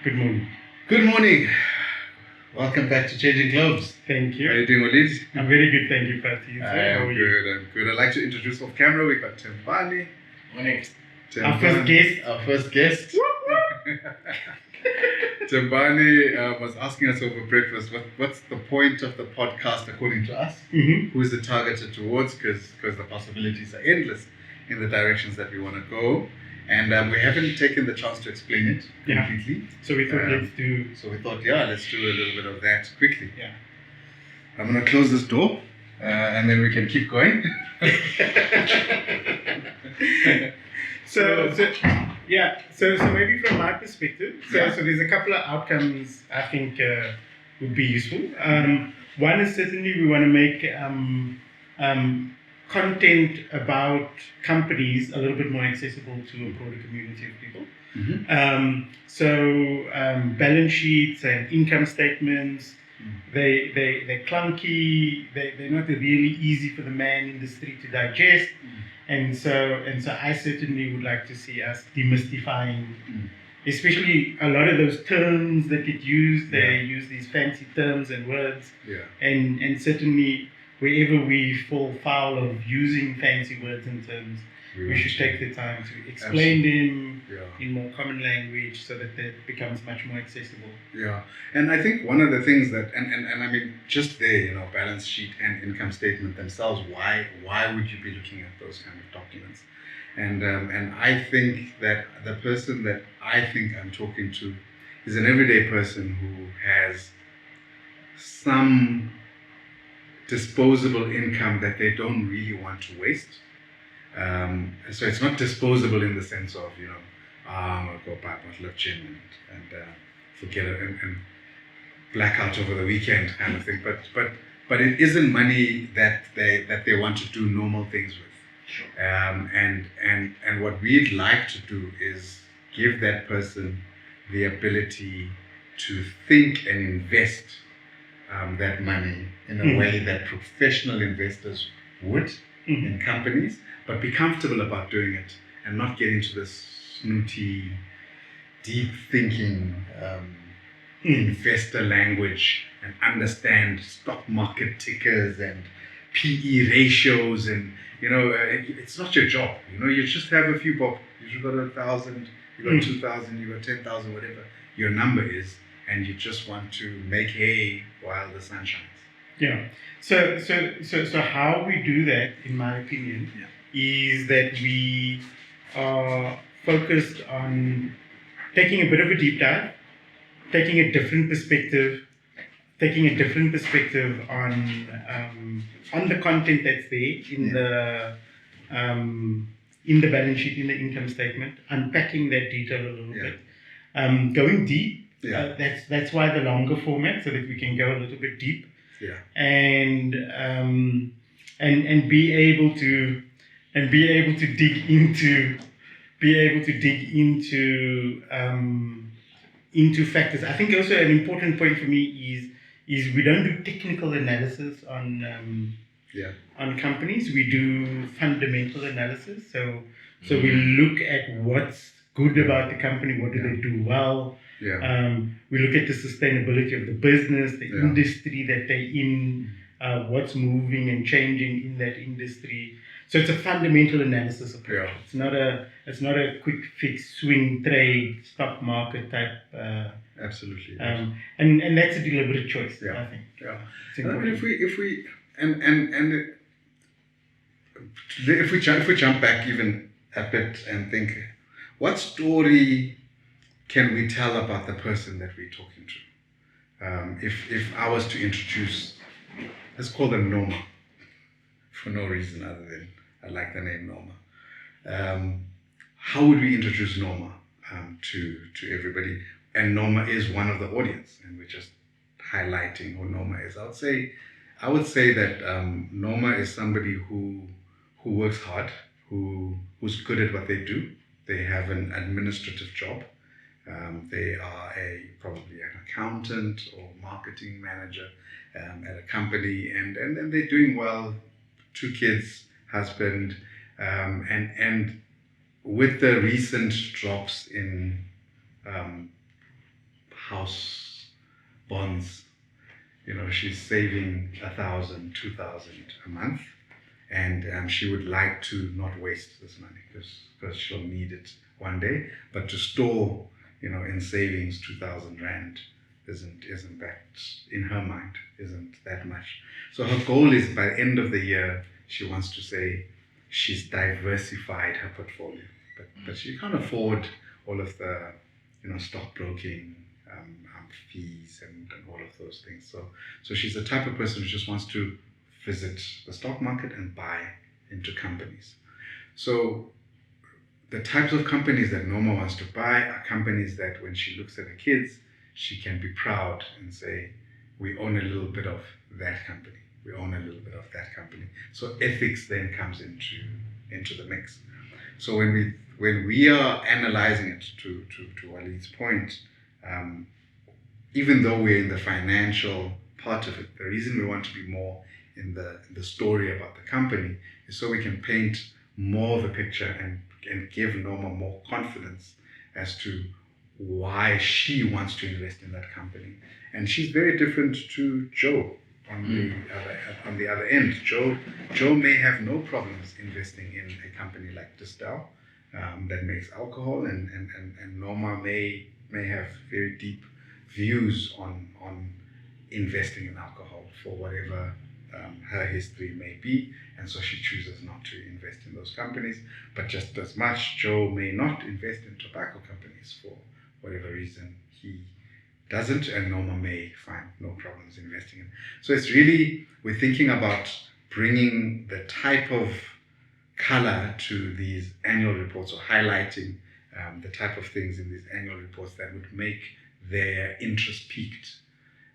Good morning. Good morning. Welcome back to Changing Globes. Thank you. How are you doing, Walied? I'm very good, thank you, Patty. How are you? I'm good. I'd like to introduce off camera. We got Tembani. Morning. Our first guest. Our first guest. Tembani was asking us over breakfast, what's the point of the podcast according to us? Mm-hmm. Who is it targeted towards? Because the possibilities are endless in the directions that we want to go. And we haven't taken the chance to explain it completely. So we thought let's do a little bit of that quickly. Yeah. I'm going to close this door and then we can keep going. So maybe from my perspective, so there's a couple of outcomes I think would be useful. One is certainly we want to make content about companies a little bit more accessible to a broader community of people. Mm-hmm. Balance sheets and income statements, they're clunky, they're not really easy for the man in the street to digest. And so I certainly would like to see us demystifying, especially a lot of those terms that get used. They use these fancy terms and words, and certainly wherever we fall foul of using fancy words and terms, we should take the time to explain them in more common language so that becomes much more accessible. Yeah, and I think one of the things that, and I mean, just there, balance sheet and income statement themselves, why would you be looking at those kind of documents? And I think that the person that I think I'm talking to is an everyday person who has some disposable income that they don't really want to waste. So it's not disposable in the sense of, I'm going to go buy a bottle of gin and forget it and black out over the weekend kind of thing. But it isn't money that they want to do normal things with. Sure. And what we'd like to do is give that person the ability to think and invest that money in a way that professional investors would in companies, but be comfortable about doing it and not get into this snooty, deep thinking investor language and understand stock market tickers and PE ratios and it's not your job. You just have a few bob. You got 1,000, you got 2,000, you got 10,000, whatever your number is, and you just want to make hay while the sun shines. Yeah. So how we do that, in my opinion, is that we are focused on taking a bit of a deep dive, taking a different perspective on the content that's there in the balance sheet, in the income statement, unpacking that detail a little bit, going deep. That's why the longer format, so that we can go a little bit deep. And be able to dig into factors. I think also an important point for me is we don't do technical analysis on companies. We do fundamental analysis. So we look at what's good about the company, what do they do well. We look at the sustainability of the business, the industry that they're in, what's moving and changing in that industry. So it's a fundamental analysis approach. It's not a quick fix, swing trade, stock market type. Absolutely. And that's a deliberate choice. I think. It's important. If we jump back even a bit and think, what story can we tell about the person that we're talking to? If I was to introduce, let's call them Norma, for no reason other than I like the name Norma. How would we introduce Norma to everybody? And Norma is one of the audience, and we're just highlighting who Norma is. I would say that Norma is somebody who works hard, who's good at what they do. They have an administrative job. They are probably an accountant or marketing manager at a company, and they're doing well. 2 kids, husband, and with the recent drops in house bonds. She's saving 1,000, 2,000 a month, and she would like to not waste this money because she'll need it one day. But to store, in savings, 2,000 rand isn't that, in her mind, isn't that much. So her goal is by the end of the year, she wants to say she's diversified her portfolio, but she can't afford all of the, stockbroking fees and all of those things. So she's the type of person who just wants to visit the stock market and buy into companies. So the types of companies that Norma wants to buy are companies that when she looks at the kids, she can be proud and say, we own a little bit of that company. We own a little bit of that company. So ethics then comes into the mix. So when we are analyzing it, to Walied's point, even though we're in the financial part of it, the reason we want to be more in the story about the company is so we can paint more of a picture and give Norma more confidence as to why she wants to invest in that company. And she's very different to Joe on the other end. Joe may have no problems investing in a company like Distel that makes alcohol, and Norma may have very deep views on investing in alcohol for whatever her history may be, and so she chooses not to invest in those companies. But just as much, Joe may not invest in tobacco companies for whatever reason he doesn't, and Norma may find no problems investing in. So it's really, we're thinking about bringing the type of color to these annual reports, or highlighting the type of things in these annual reports that would make their interest peaked,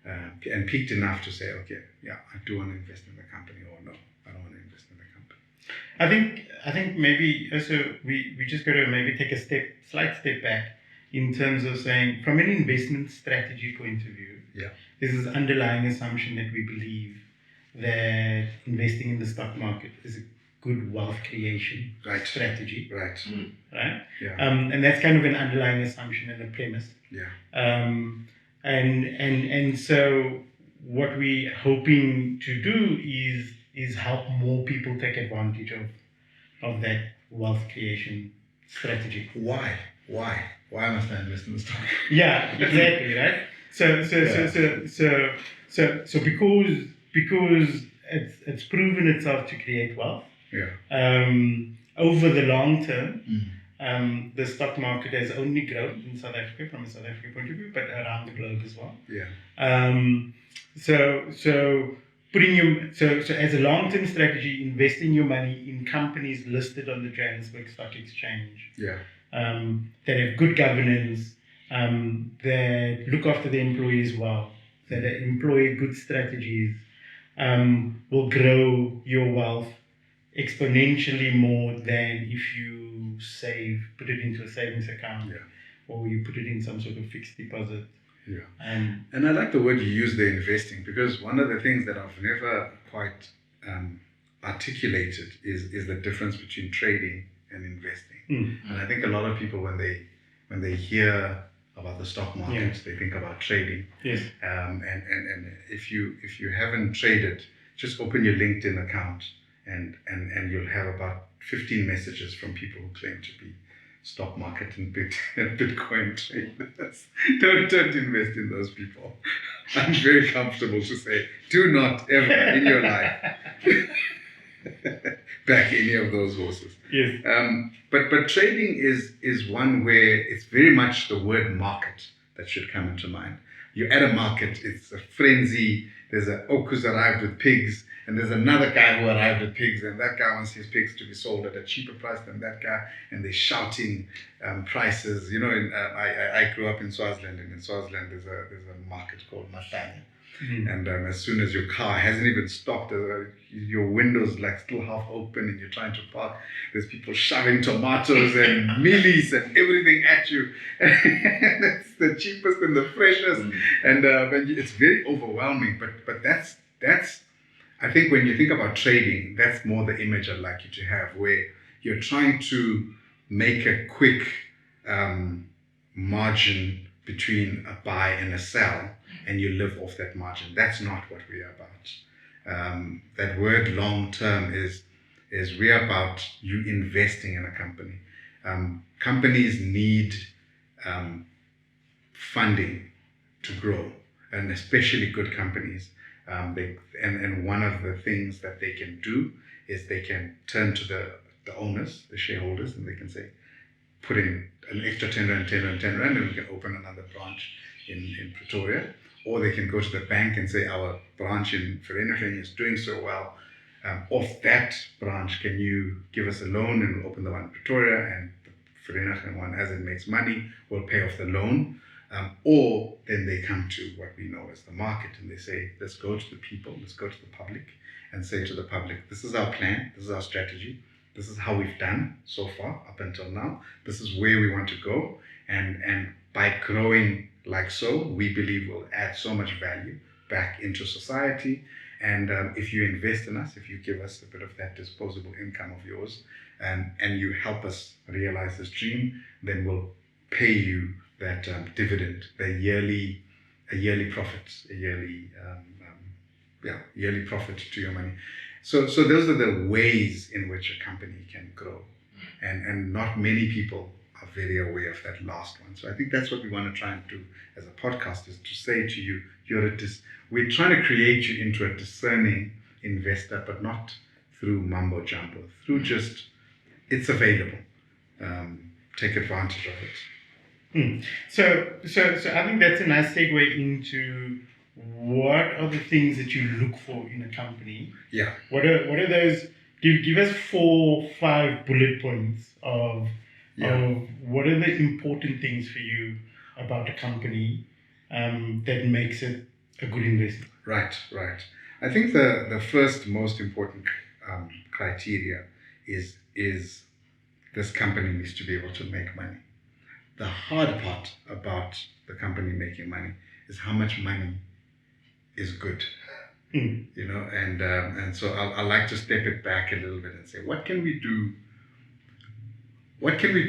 and peaked enough to say, okay, yeah, I do want to invest in the company, or no, I don't want to invest in the company. I think maybe also we just got to maybe take a slight step back in terms of saying, from an investment strategy point of view, this is underlying assumption that we believe that investing in the stock market is a good wealth creation strategy. Right. Right? Yeah. And that's kind of an underlying assumption and a premise. Yeah. And so what we're hoping to do is help more people take advantage of that wealth creation strategy. Why must I invest in the stock? Yeah, exactly, right? So because it's proven itself to create wealth. Yeah. Over the long term, the stock market has only grown in South Africa, from a South African point of view, but around the globe as well. Yeah. So as a long-term strategy, investing your money in companies listed on the Johannesburg Stock Exchange. Yeah. That have good governance, that look after their employees well, that employ good strategies, will grow your wealth exponentially more than if you put it into a savings account, or you put it in some sort of fixed deposit. Yeah. And I like the word you use there, investing, because one of the things that I've never quite articulated is the difference between trading and investing. And I think a lot of people, when they hear about the stock market, they think about trading. Yes. And if you haven't traded, just open your LinkedIn account and you'll have about 15 messages from people who claim to be stock market and Bitcoin traders. Don't invest in those people. I'm very comfortable to say, do not ever in your life back any of those horses. Yes. But trading is one where it's very much the word market that should come into mind. You're at a market, it's a frenzy. There's an oak who's arrived with pigs, and there's another guy who arrived with pigs, and that guy wants his pigs to be sold at a cheaper price than that guy, and they're shouting prices. I grew up in Swaziland, and in Swaziland there's a market called Matanya. And as soon as your car hasn't even stopped, your window's like still half open and you're trying to park, there's people shoving tomatoes and mealies and everything at you. And it's the cheapest and the freshest. And it's very overwhelming. But that's I think when you think about trading, that's more the image I'd like you to have, where you're trying to make a quick margin between a buy and a sell, and you live off that margin. That's not what we are about. That word long term is we're about you investing in a company. Companies need funding to grow, and especially good companies. And one of the things that they can do is they can turn to the owners, the shareholders, and they can say, put in an extra 10 rand, 10 rand, 10 rand, and we can open another branch in Pretoria. Or they can go to the bank and say, our branch in Vereniging is doing so well. Off that branch, can you give us a loan, and we'll open the one in Pretoria, and the Vereniging one, as it makes money, will pay off the loan. Or then they come to what we know as the market, and they say, let's go to the people, let's go to the public, and say to the public, this is our plan, this is our strategy, this is how we've done so far up until now, this is where we want to go, and by growing like so, we believe we'll add so much value back into society. And if you invest in us, if you give us a bit of that disposable income of yours, and you help us realize this dream, then we'll pay you that dividend, a yearly profit, yearly profit to your money. So those are the ways in which a company can grow, and not many people are very aware of that last one. So I think that's what we want to try and do as a podcast, is to say to you, we're trying to create you into a discerning investor, but not through mumbo jumbo, through just, it's available. Take advantage of it. So I think that's a nice segue into what are the things that you look for in a company. Yeah. What are those? Give us 4-5 bullet points of what are the important things for you about a company that makes it a good investment. Right. I think the first most important criteria is this company needs to be able to make money. The hard part about the company making money is how much money is good. You know, and so I like to step it back a little bit and say, what can we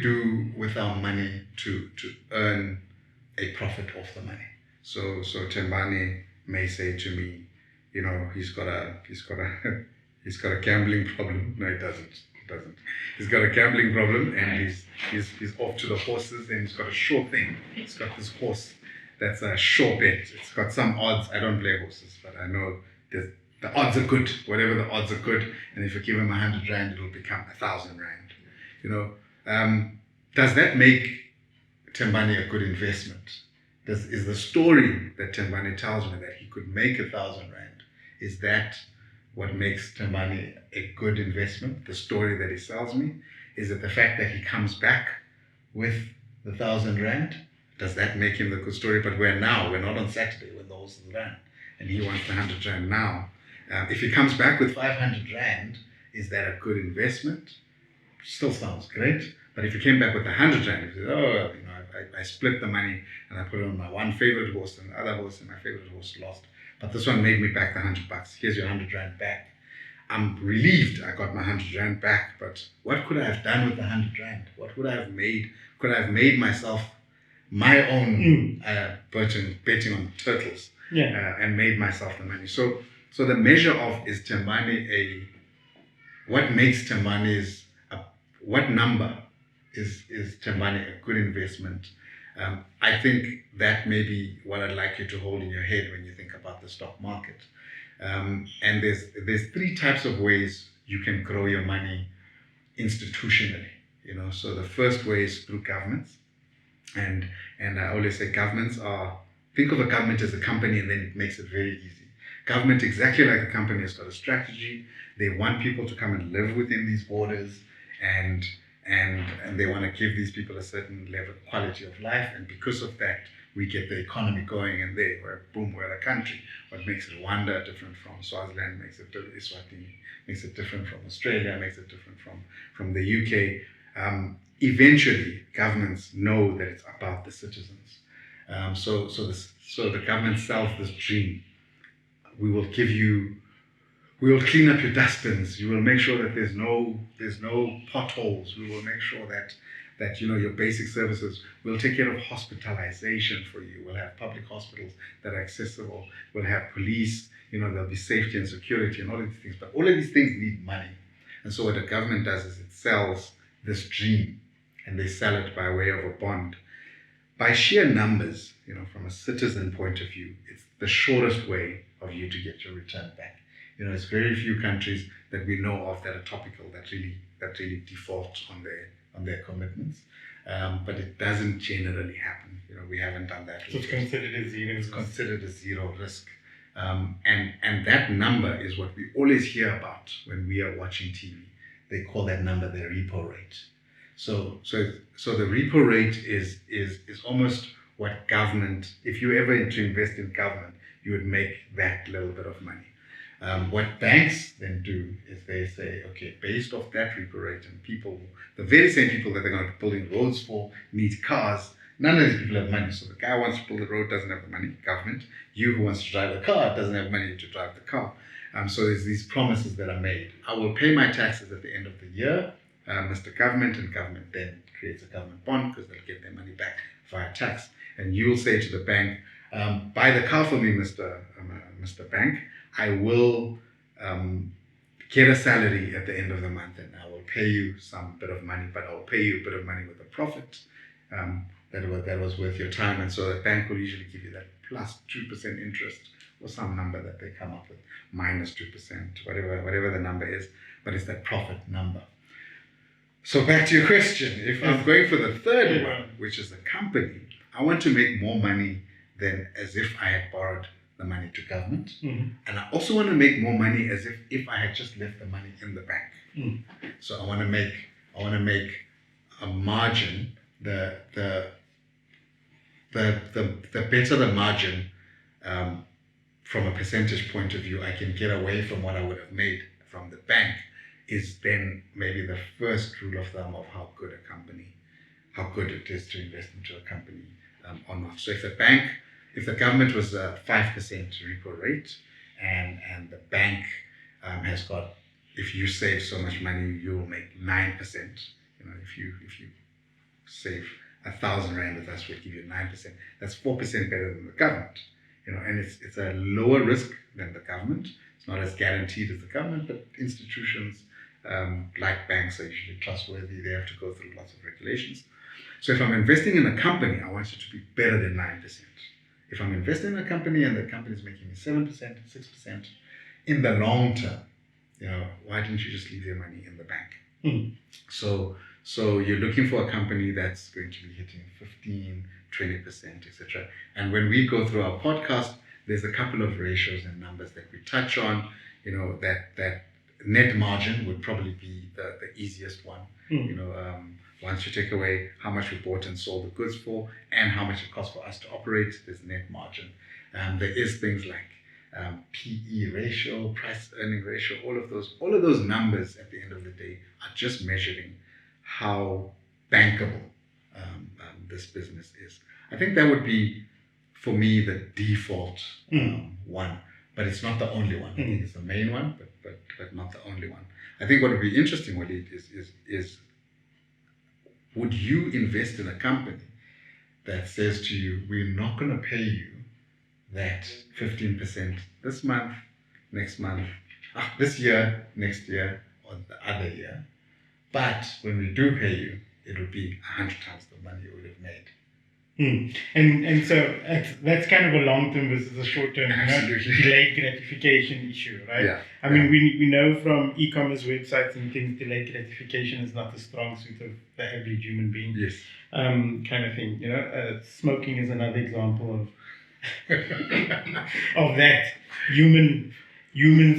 do with our money to earn a profit off the money? So Tembani may say to me, you know, he's got a gambling problem. No, he doesn't. He's got a gambling problem, and he's off to the horses, and he's got a sure thing. He's got this horse that's a sure bet. It's got some odds. I don't play horses, but I know the odds are good. Whatever the odds are good, and if you give him 100 rand, it'll become 1,000 rand. You know, does that make Tembani a good investment? Is the story that Tembani tells me that he could make 1,000 rand, is that what makes Tembani a good investment? The story that he sells me? Is it the fact that he comes back with the 1,000 rand? Does that make him the good story? But we're not on Saturday when the horses ran, and he wants the 100 rand now. If he comes back with 500 rand, is that a good investment? Still sounds great. But if he came back with 100 rand, he says, oh, you know, I split the money and I put it on my one favorite horse, and the other horse, and my favorite horse lost. But this one made me back the 100 bucks. Here's your 100 rand back. I'm relieved I got my 100 rand back, but what could I have done with the 100 rand? What would I have made? Could I have made myself my own betting on turtles, and made myself the money? So the measure of, is Tembani what makes Tembani what number is Tembani a good investment? I think that may be what I'd like you to hold in your head when you think about the stock market. And there's 3 types of ways you can grow your money institutionally. You know, so the first way is through governments, and I always say think of a government as a company, and then it makes it very easy. Government, exactly like a company, has got a strategy. They want people to come and live within these borders, and they want to give these people a certain level of quality of life, and because of that, we get the economy going, and we're a country. What makes Rwanda different from Swaziland, makes it Eswatini, makes it different from Australia, makes it different from the UK. Eventually, governments know that it's about the citizens. So the government sells this dream. We will clean up your dustbins. You will make sure that there's no potholes. We will make sure that that, your basic services. We'll take care of hospitalization for you. We'll have public hospitals that are accessible. We'll have police. There'll be safety and security and all of these things. But all of these things need money. And so what the government does is it sells this dream, and they sell it by way of a bond. By sheer numbers, from a citizen point of view, it's the shortest way of you to get your return back. There's very few countries that we know of that are topical, that really default on their commitments. But it doesn't generally happen. We haven't done that. So it's considered a zero. It's considered a zero risk. And that number is what we always hear about when we are watching TV. They call that number the repo rate. So the repo rate is almost what government, if you ever to invest in government, you would make that little bit of money. What banks then do is they say, okay, based off that repo rate, and the very same people that they're going to be building roads for need cars. None of these people have money. So the guy who wants to build the road doesn't have the money, government. You who wants to drive the car doesn't have money to drive the car. So there's these promises that are made. I will pay my taxes at the end of the year, Mr. Government, and government then creates a government bond because they'll get their money back via tax. And you'll say to the bank, buy the car for me, Mr. Bank. I will get a salary at the end of the month, and I will pay you some bit of money, but I will pay you a bit of money with a profit that was worth your time. And so the bank will usually give you that plus 2% interest or some number that they come up with, minus 2%, whatever the number is, but it's that profit number. So back to your question, if I'm going for the third one, which is a company, I want to make more money than as if I had borrowed the money to government. Mm-hmm. And I also want to make more money as if I had just left the money in the bank. Mm. So I want to make a margin. The better the margin, from a percentage point of view, I can get away from what I would have made from the bank, is then maybe the first rule of thumb of how good it is to invest into a company or not. So if the government was a 5% repo rate, and the bank has got, if you save so much money, you'll make 9%. If you save 1,000 rand with us, we'll give you 9%. That's 4% better than the government. And it's a lower risk than the government. It's not as guaranteed as the government, but institutions like banks are usually trustworthy. They have to go through lots of regulations. So if I'm investing in a company, I want it to be better than 9%. If I'm investing in a company and the company is making me 7%, 6% in the long term, why didn't you just leave your money in the bank? Mm. So you're looking for a company that's going to be hitting 15, 20%, etc. And when we go through our podcast, there's a couple of ratios and numbers that we touch on. That net margin would probably be the easiest one. Mm. Once you take away how much we bought and sold the goods for and how much it costs for us to operate, there's net margin. There is things like PE ratio, price earning ratio, all of those numbers at the end of the day are just measuring how bankable this business is. I think that would be, for me, the default one, but it's not the only one. I think it's the main one, but not the only one. I think what would be interesting, Walied, is would you invest in a company that says to you, we're not going to pay you that 15% this month, next month, this year, next year, or the other year, but when we do pay you, it will be 100 times the money you would have made. And so that's kind of a long-term versus a short-term, delayed gratification issue, right? Yeah. I mean, we know from e-commerce websites and things, delayed gratification is not the strong suit of the average human being. Yes. Kind of thing. Smoking is another example of of that human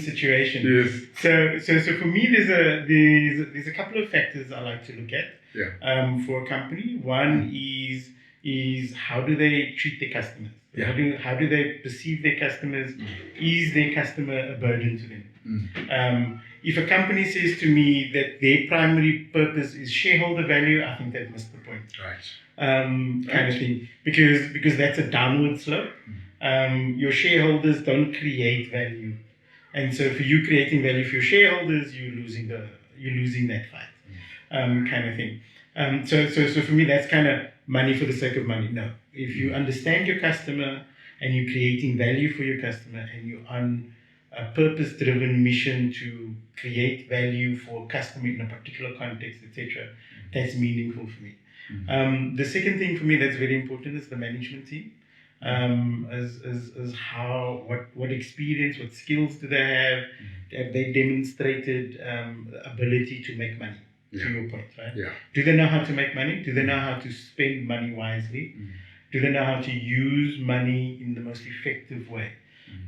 situation. Yes. So for me, there's a couple of factors I like to look at. Yeah. For a company. One is how do they treat their customers? Yeah. How do they perceive their customers? Is their customer a burden to them? If a company says to me that their primary purpose is shareholder value, I think they've missed the point. Right. Kind of thing, because that's a downward slope. Your shareholders don't create value, and so for you creating value for your shareholders, you're losing that fight. Kind of thing. So for me, that's kind of money for the sake of money. No, if you understand your customer and you're creating value for your customer and you're on a purpose-driven mission to create value for a customer in a particular context, etc., that's meaningful for me. The second thing for me that's very important is the management team. As how what experience, what skills do they have? Have they demonstrated ability to make money? To your point, right? Yeah. Do they know how to make money? Do they know how to spend money wisely? Do they know how to use money in the most effective way?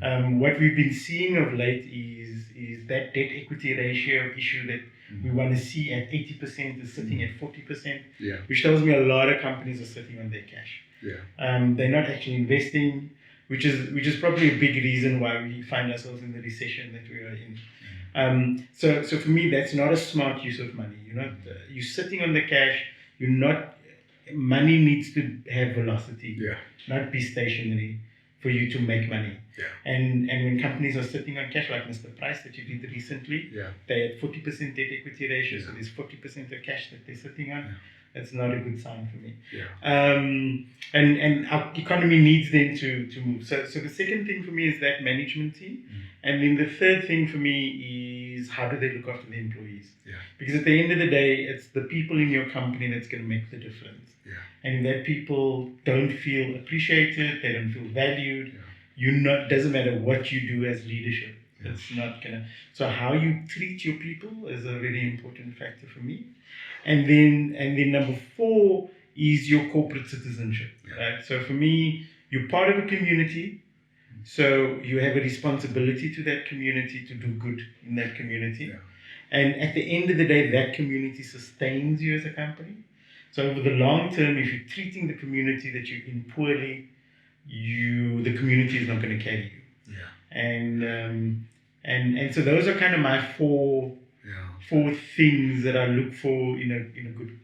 What we've been seeing of late is that debt equity ratio issue that we want to see at 80% is sitting at 40%, which tells me a lot of companies are sitting on their cash. They're not actually investing, which is probably a big reason why we find ourselves in the recession that we are in. So for me, that's not a smart use of money. You're sitting on the cash. Money needs to have velocity, not be stationary for you to make money. And when companies are sitting on cash, like Mr. Price that you did recently, they had 40% debt equity ratio, so there's 40% of cash that they're sitting on. That's not a good sign for me. And our economy needs them to move. So the second thing for me is that management team. And then the third thing for me is how do they look after the employees? Because at the end of the day, it's the people in your company that's going to make the difference. And if that people don't feel appreciated, they don't feel valued, doesn't matter what you do as leadership. It's not gonna. So how you treat your people is a very important factor for me. And then number 4 is your corporate citizenship. Right? So for me, you're part of a community, so you have a responsibility to that community to do good in that community. And at the end of the day, that community sustains you as a company. So over the long term, if you're treating the community that you're in poorly, the community is not going to carry you. And so those are kind of my four things that I look for in a good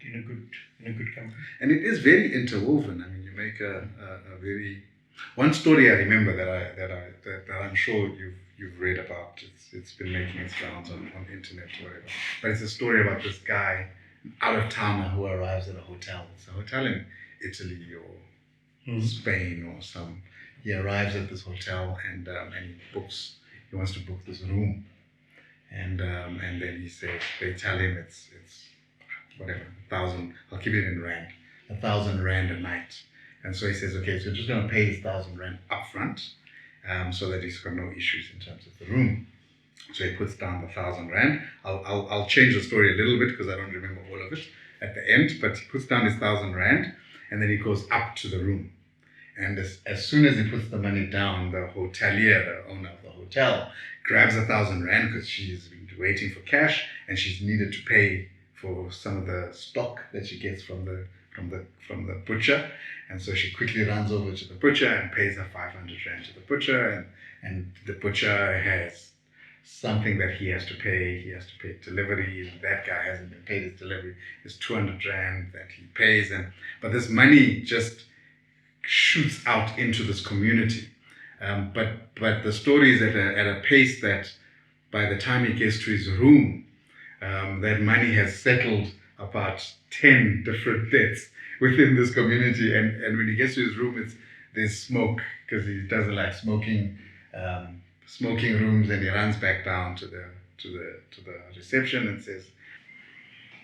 company. And it is very interwoven. I mean, you make a very one story I remember that I'm sure you've read about. It's been making its rounds on the internet or whatever. But it's a story about this guy, out of towner, who arrives at a hotel. It's a hotel in Italy or Spain or some. He arrives at this hotel and he wants to book this room. And then he says, they tell him it's whatever, 1,000, I'll keep it in rand, 1,000 rand a night. And so he says, okay, so you're just going to pay his 1,000 rand up front, so that he's got no issues in terms of the room. So he puts down the 1,000 rand. I'll change the story a little bit because I don't remember all of it at the end, but he puts down his 1,000 rand and then he goes up to the room. And as soon as he puts the money down, the hotelier, the owner of the hotel, grabs 1,000 rand because she's been waiting for cash and she's needed to pay for some of the stock that she gets from the butcher. And so she quickly runs over to the butcher and pays her 500 rand to the butcher. And the butcher has something that he has to pay. He has to pay delivery. And that guy hasn't been paid his delivery. It's 200 rand that he pays. But this money just shoots out into this community. But the story is at a pace that by the time he gets to his room, that money has settled about 10 different debts within this community. And when he gets to his room, there's smoke because he doesn't like smoking rooms, and he runs back down to the reception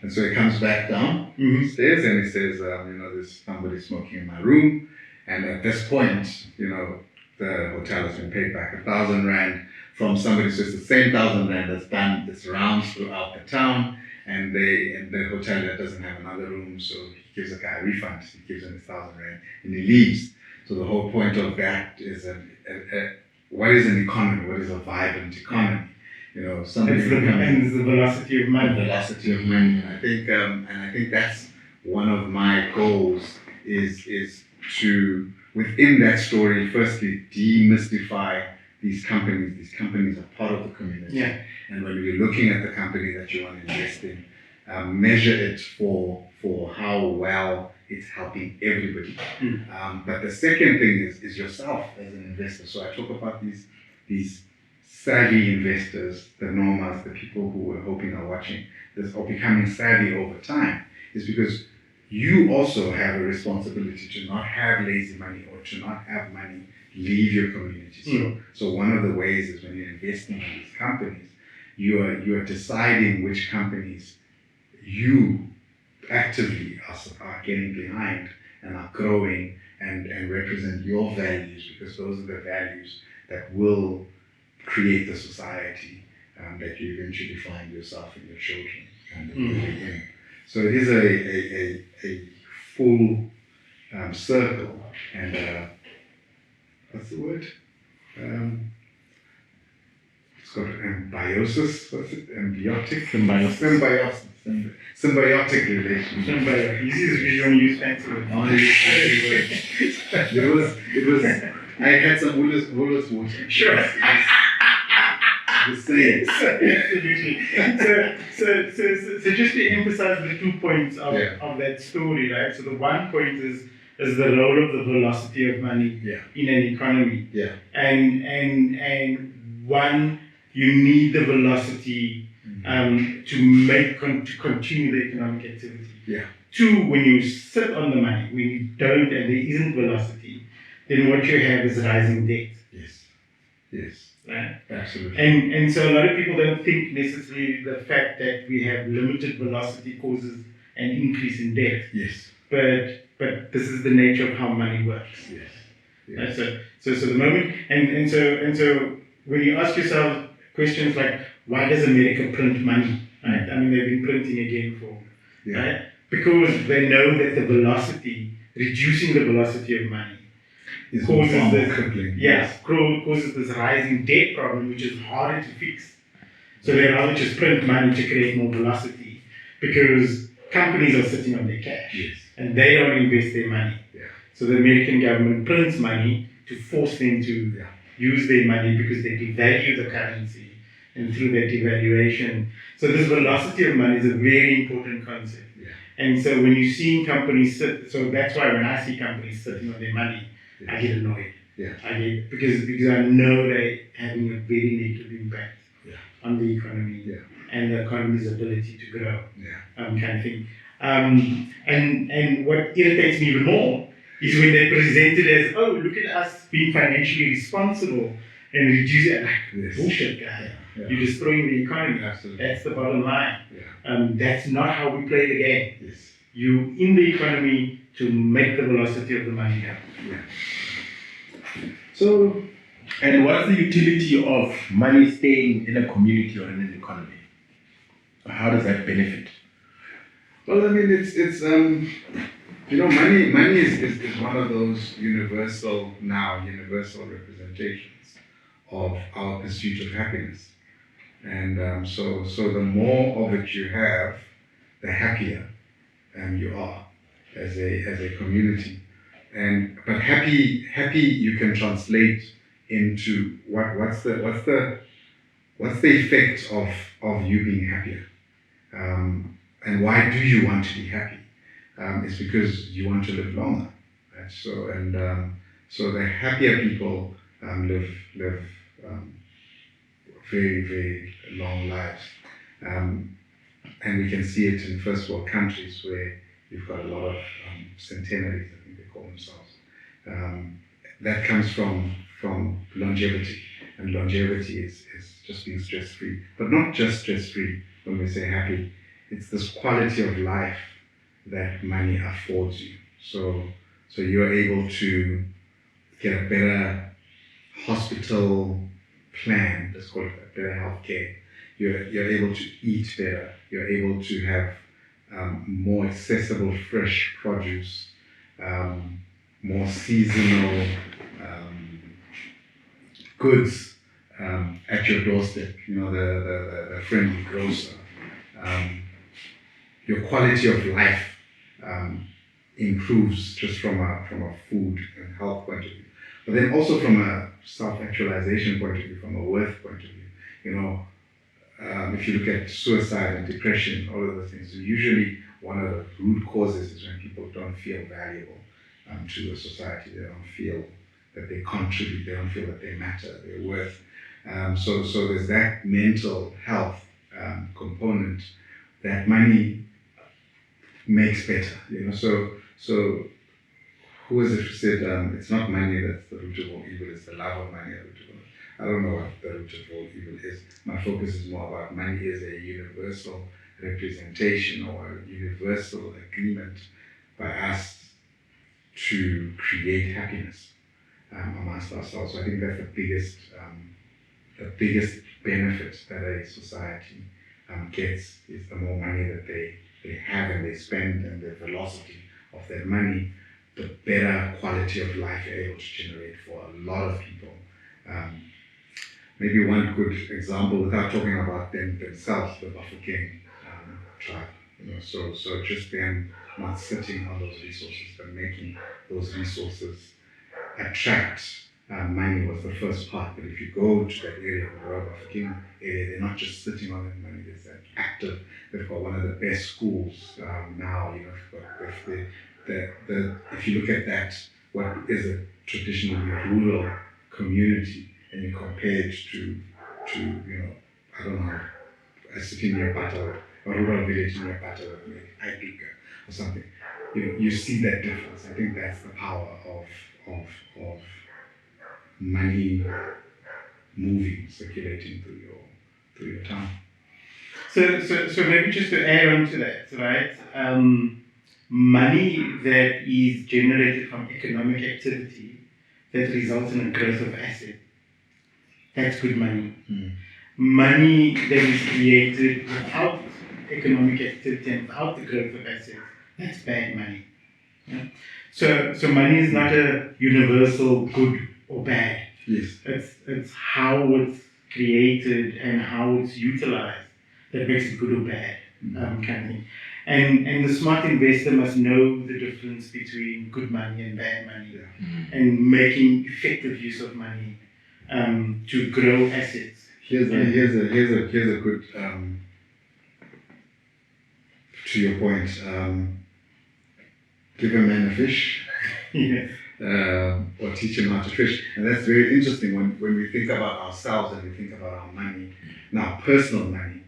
and so he comes back down stairs and he says, there's somebody smoking in my room. And at this point, the hotel has been paid back 1,000 rand from somebody. So it's the same 1,000 rand that's done this rounds throughout the town, and the hotelier doesn't have another room, so he gives the guy a refund. He gives him his 1,000 rand and he leaves. So the whole point of that is what is an economy? What is a vibrant economy? Somebody and the velocity of money. Velocity of money. And I think that's one of my goals is to, within that story, firstly demystify these companies. These companies are part of the community. And when you're looking at the company that you want to invest in, measure it for how well it's helping everybody. But the second thing is yourself as an investor. So I talk about these savvy investors, the normas, the people who are hoping are watching this, are becoming savvy over time. is because you also have a responsibility to not have lazy money or to not have money leave your community. So one of the ways is when you're investing in these companies, you are deciding which companies you actively are getting behind and are growing and represent your values, because those are the values that will create the society that you eventually find yourself and your children and living in. So it is a full circle, and what's the word? It's got symbiosis. What's it? Symbiotic. Symbiotic relationship. Symbiotic. You see this video when you use fancy words. It was. I had some Woolworths water. Sure. The same. So just to emphasize the 2 points of that story, right? So the one point is the role of the velocity of money in an economy. Yeah. And one, you need the velocity to continue the economic activity. Yeah. Two, when you sit on the money, when you don't and there isn't velocity, then what you have is rising debt. Yes. Right? Absolutely. And so a lot of people don't think necessarily the fact that we have limited velocity causes an increase in debt. Yes. But this is the nature of how money works. Yes. Right? So the moment and so when you ask yourself questions like, why does America print money? Right? I mean, they've been printing again for right? Because they know that the velocity, reducing the velocity of money, causes this rising debt problem, which is harder to fix. So they rather just print money to create more velocity, because companies are sitting on their cash and they don't invest their money. So the American government prints money to force them to use their money, because they devalue the currency, and through that devaluation. So this velocity of money is a very important concept. And so when you're seeing companies sit, so that's why when I see companies sitting on their money, I get annoyed. Because I know they're having a very negative impact on the economy and the economy's ability to grow, kind of thing. And what irritates me even more is when they present it as, oh, look at us being financially responsible and reduce it. Like, bullshit, guy. You're destroying the economy. Absolutely. That's the bottom line. That's not how we play the game. Yes. You in the economy to make the velocity of the money go. So, and what's the utility of money staying in a community or in an economy? How does that benefit? Well, I mean, it's money is one of those universal representations of our pursuit of happiness. And so the more of it you have, the happier you are as a community. But happy you can translate into what's the effect of you being happier, and why do you want to be happy? It's because you want to live longer, right? So the happier people live very, very long lives, and we can see it in first world countries where you've got a lot of centenaries, I think they call themselves. That comes from longevity, and longevity is just being stress-free, but not just stress-free. When we say happy, it's this quality of life that money affords you. So you're able to get a better hospital plan, let's call it better healthcare. You're able to eat better. You're able to have more accessible fresh produce, more seasonal goods at your doorstep. The friendly grocer. Your quality of life improves just from a food and health point of view, but then also from a self-actualization point of view, from a worth point of view. If you look at suicide and depression, all of those things, usually one of the root causes is when people don't feel valuable to a society. They don't feel that they contribute. They don't feel that they matter. They're worth. So there's that mental health component that money makes better. So who was it who said it's not money that's the root of all evil, it's the love of money the root of all. I don't know what the root of all evil is. My focus is more about money is a universal representation or a universal agreement by us to create happiness amongst ourselves. So I think that's the biggest benefit that a society gets is the more money that they have and they spend, and the velocity of that money, the better quality of life you're able to generate for a lot of people. Maybe one good example, without talking about them themselves, the Bafokeng tribe. So just them not sitting on those resources, but making those resources attract money was the first part. But if you go to that area, the Bafokeng area, they're not just sitting on that money. There's that active. They've got one of the best schools now. If you look at that, what is a traditionally rural community, and you compare it to I don't know, a city near Bata, a rural village near Bata, like Ipica or something, you see that difference. I think that's the power of money moving, circulating through your town. So maybe just to add on to that, right? Money that is generated from economic activity that results in a growth of asset, that's good money. Money that is created without economic activity and without the growth of assets, that's bad money. Yeah? So money is not a universal good or bad. Yes. It's how it's created and how it's utilized that makes it good or bad, kind of thing. And the smart investor must know the difference between good money and bad money, and making effective use of money to grow assets. Here's a good to your point. Give a man a fish, Yes. or teach him how to fish, and that's very interesting when we think about ourselves and we think about our money. Now, personal money.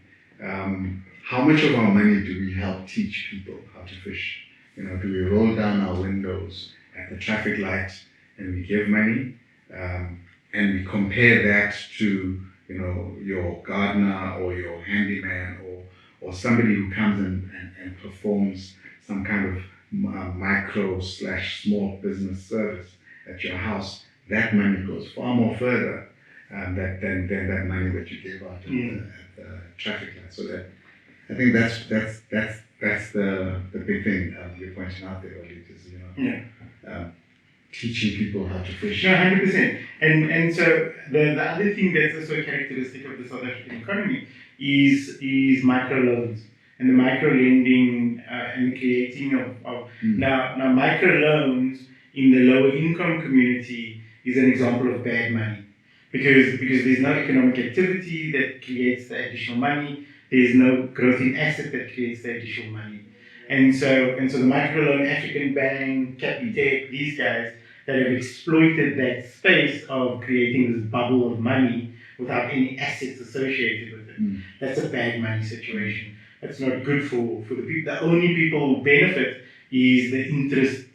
How much of our money do we help teach people how to fish? Do we roll down our windows at the traffic light and we give money, and we compare that to your gardener or your handyman or somebody who comes and performs some kind of micro/small business service at your house? That money goes far more further than that money that you gave out at the traffic light. So that I think that's the big thing you're pointing out there, Walied, is teaching people how to fish. No, 100%. And so the other thing that's also characteristic of the South African economy is microloans and the micro lending and the creating of now microloans in the lower income community is an example of bad money because there's no economic activity that creates the additional money. There's no growth in asset that creates the additional money. And so the microloan, African Bank, Capitec, these guys that have exploited that space of creating this bubble of money without any assets associated with it. That's a bad money situation. That's not good for the people. The only people who benefit is the interest.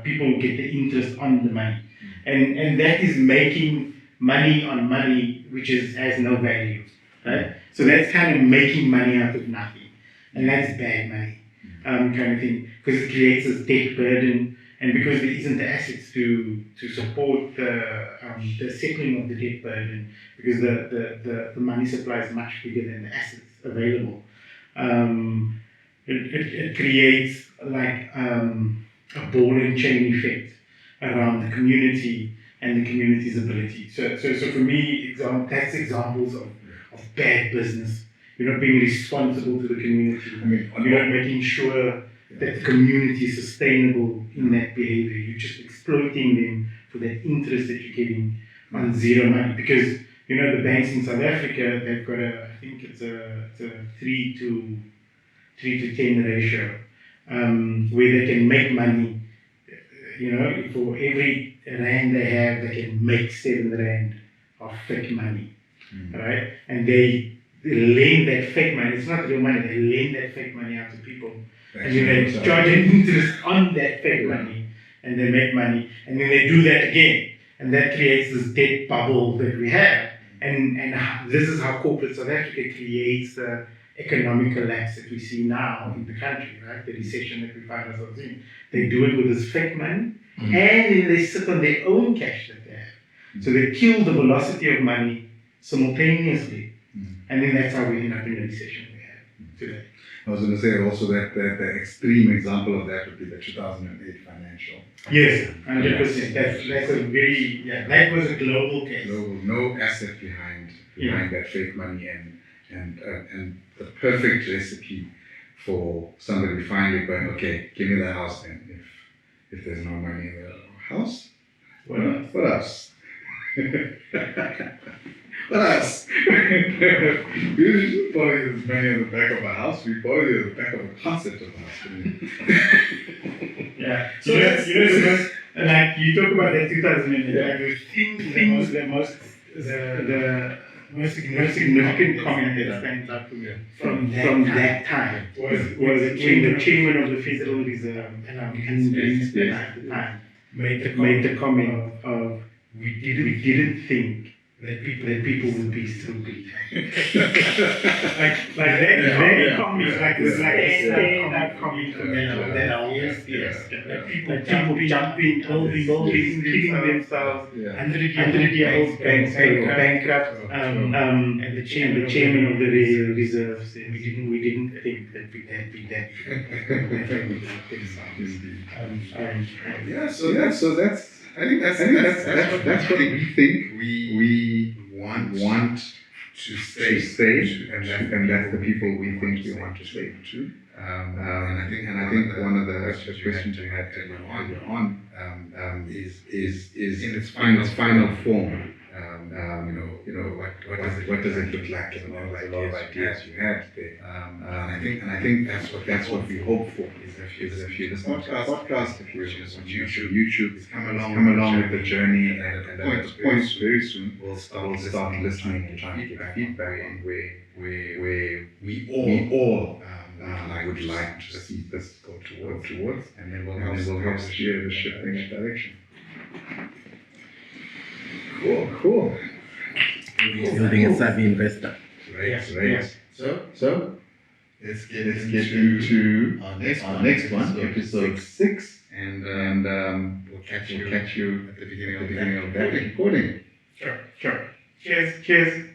People who get the interest on the money. And that is making money on money which has no value. Right? So that's kind of making money out of nothing. And that's bad money. Kind of thing, because it creates this debt burden, and because there isn't the assets to support the settling of the debt burden, because the money supply is much bigger than the assets available. It creates like a ball and chain effect around the community and the community's ability. So for me, that's examples of bad business. You're not being responsible to the community. You're not making sure that the community is sustainable in that behavior. You're just exploiting them for that interest that you're getting on zero money. Because the banks in South Africa, they've got I think it's a 3 to 10 ratio, where they can make money. For every rand they have, they can make 7 rand of fake money, right? And they lend that fake money. It's not real money. They lend that fake money out to people and then they charge an interest on that fake money, and they make money, and then they do that again, and that creates this debt bubble that we have, and this is how corporate South Africa creates the economic collapse that we see now in the country, right? The recession that we find ourselves in. They do it with this fake money, and then they sit on their own cash that they have. So they kill the velocity of money simultaneously, and then that's how we end up in the recession we have today. I was going to say also that the extreme example of that would be the 2008 financial. Yes, 100%. That's a very, that was a global case. No asset behind that fake money, and the perfect recipe for somebody finally going, okay, give me the house then. If there's no money in the house, what else? What else? We didn't borrow this money in the back of a house, we borrowed it in the back of a concept of a house. Yeah. So like you talk about that 2008, like the most significant comment that stands out from that time was when the chairman of the Federal Reserve, Greenspan at the time, made the comment of we didn't think that people would be so greedy. like that comment, like this, like a stand-up comment from that always people jumping, killing themselves, 100-year-old banks bankrupt, and the chairman of the reserve said we didn't think that we'd be that. So that's. I think that's what we think we want to stay, and that's the people we think we want to stay to. And I think one of the questions you had earlier on is in its final form. What does it look like? And a lot of ideas you had there. And I think that's what we hope for. Is if you listen to our podcast, if you're on YouTube, come along with the journey, and at the point very soon we'll start listening and trying to get feedback on where we all would like to see this go towards, and then we'll help steer the ship in that direction. Cool. Building a savvy investor. Right. So let's get into our next one, episode 6, and we'll catch you at the beginning of that recording. Sure. Cheers.